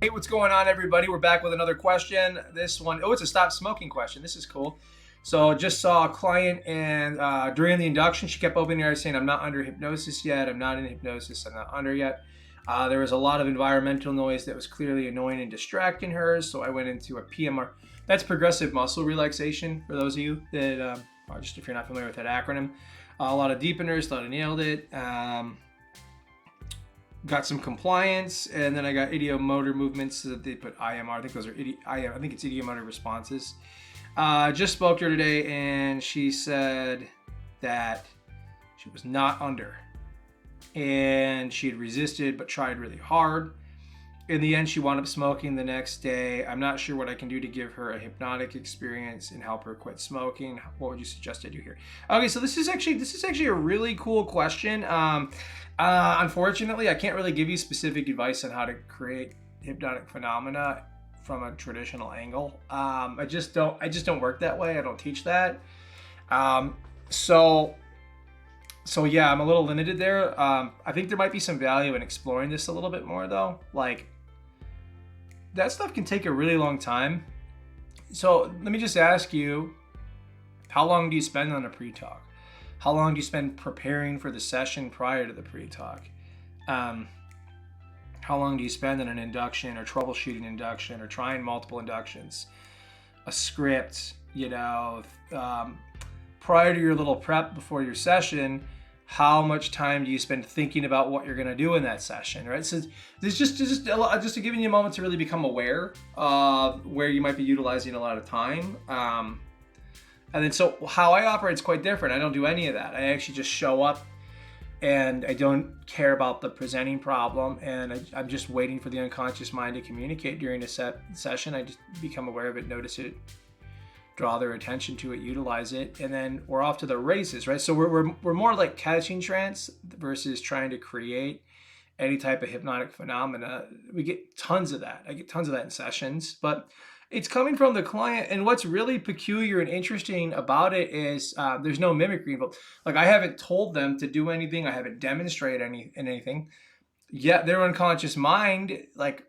Hey, what's going on, everybody? We're back with another question. This one, it's a stop smoking question. This is cool. So, just saw a client, and during the induction, she kept opening her eyes saying, "I'm not under hypnosis yet. I'm not in hypnosis. I'm not under yet." There was a lot of environmental noise that was clearly annoying and distracting her. So, I went into a PMR. That's progressive muscle relaxation. For those of you that, or just if you're not familiar with that acronym, a lot of deepeners. Thought I nailed it. Got some compliance, and then I got ideomotor movements that they put IMR. I think those are I think it's ideomotor responses. Just spoke to her today, and she said that she was not under, and she had resisted but tried really hard. In the end, she wound up smoking the next day. I'm not sure what I can do to give her a hypnotic experience and help her quit smoking. What would you suggest I do here? Okay, so this is actually a really cool question. Unfortunately, I can't really give you specific advice on how to create hypnotic phenomena from a traditional angle. I just don't work that way. I don't teach that. Um, so so yeah, I'm a little limited there. I think there might be some value in exploring this a little bit more, though. Like, that stuff can take a really long time. So let me just ask you, how long do you spend on a pre-talk? How long do you spend preparing for the session prior to the pre-talk? Um, how long do you spend on an induction or troubleshooting induction or trying multiple inductions? A script, prior to your little prep before your session, how much time do you spend thinking about what you're going to do in that session, right? So there's just giving you a moment to really become aware of where you might be utilizing a lot of time. And then so how I operate is quite different. I don't do any of that. I actually just show up, and I don't care about the presenting problem, and I'm just waiting for the unconscious mind to communicate during a session. I just become aware of it, notice it, draw their attention to it, utilize it, and then we're off to the races, right? So we're more like catching trance versus trying to create any type of hypnotic phenomena. We get tons of that. I get tons of that in sessions, but it's coming from the client. And what's really peculiar and interesting about it is there's no mimicry involved. Like, I haven't told them to do anything. I haven't demonstrated anything. Yet their unconscious mind, like,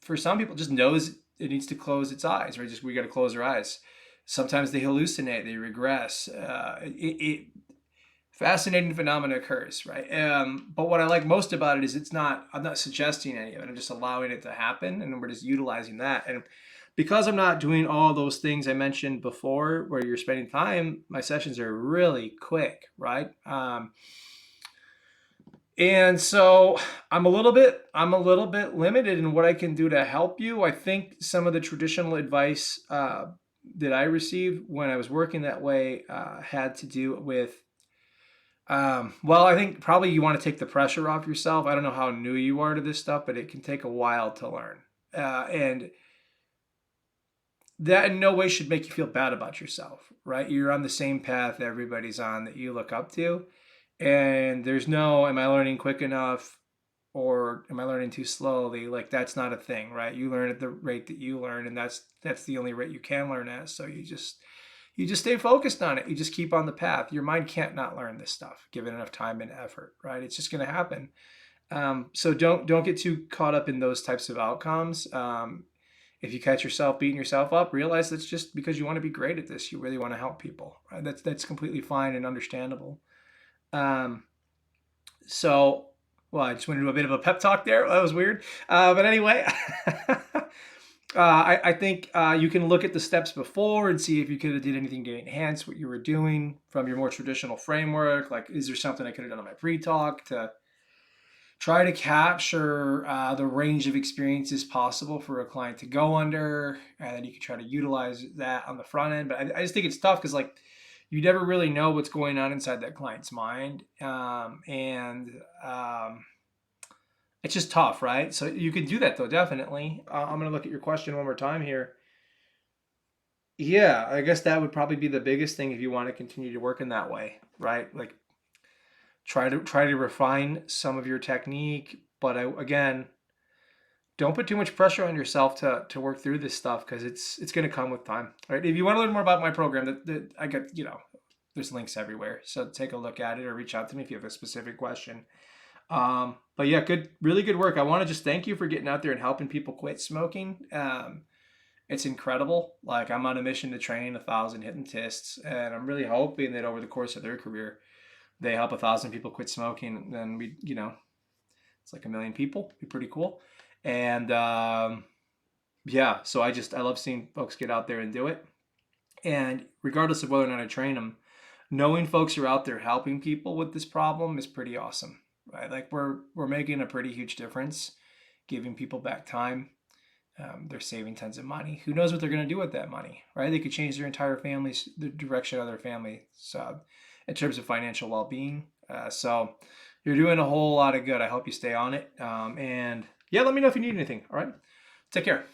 for some people, just knows it needs to close its eyes, right? Just, we got to close our eyes. Sometimes they hallucinate, they regress. Fascinating phenomena occurs, right? But what I like most about it is I'm not suggesting any of it. I'm just allowing it to happen, and we're just utilizing that. And because I'm not doing all those things I mentioned before, where you're spending time, my sessions are really quick, right? And so I'm a little bit limited in what I can do to help you. I think some of the traditional advice that I received when I was working that way had to do with, well, I think probably you want to take the pressure off yourself. I don't know how new you are to this stuff, but it can take a while to learn. And that in no way should make you feel bad about yourself, right? You're on the same path everybody's on that you look up to. And there's no, am I learning quick enough or am I learning too slowly? Like, that's not a thing, right? You learn at the rate that you learn, and that's the only rate you can learn at. So you just stay focused on it. You just keep on the path. Your mind can't not learn this stuff given enough time and effort, right? It's just going to happen. So don't get too caught up in those types of outcomes. If you catch yourself beating yourself up, realize that's just because you want to be great at this. You really want to help people, right? That's completely fine and understandable. So, well, I just went into a bit of a pep talk there. That was weird. But anyway, I think you can look at the steps before and see if you could have did anything to enhance what you were doing from your more traditional framework. Like, is there something I could have done on my pre-talk to try to capture the range of experiences possible for a client to go under, and then you can try to utilize that on the front end. But I just think it's tough because, like, you never really know what's going on inside that client's mind. It's just tough, right? So you can do that, though, definitely. I'm going to look at your question one more time here. Yeah, I guess that would probably be the biggest thing if you want to continue to work in that way, right? Like, try to refine some of your technique, but again, don't put too much pressure on yourself to work through this stuff, because it's going to come with time, right? If you want to learn more about my program, that I got, there's links everywhere, so take a look at it or reach out to me if you have a specific question. But yeah, really good work. I want to just thank you for getting out there and helping people quit smoking. It's incredible. Like, I'm on a mission to train 1,000 hypnotists, and I'm really hoping that over the course of their career, they help 1,000 people quit smoking. Then it's like 1 million people. Be pretty cool. And yeah, so I love seeing folks get out there and do it. And regardless of whether or not I train them, knowing folks are out there helping people with this problem is pretty awesome, right? Like, we're making a pretty huge difference, giving people back time. They're saving tons of money. Who knows what they're going to do with that money, right? They could change their entire family's the direction of their family, so in terms of financial well-being. So you're doing a whole lot of good. I hope you stay on it. And yeah, let me know if you need anything. All right, take care.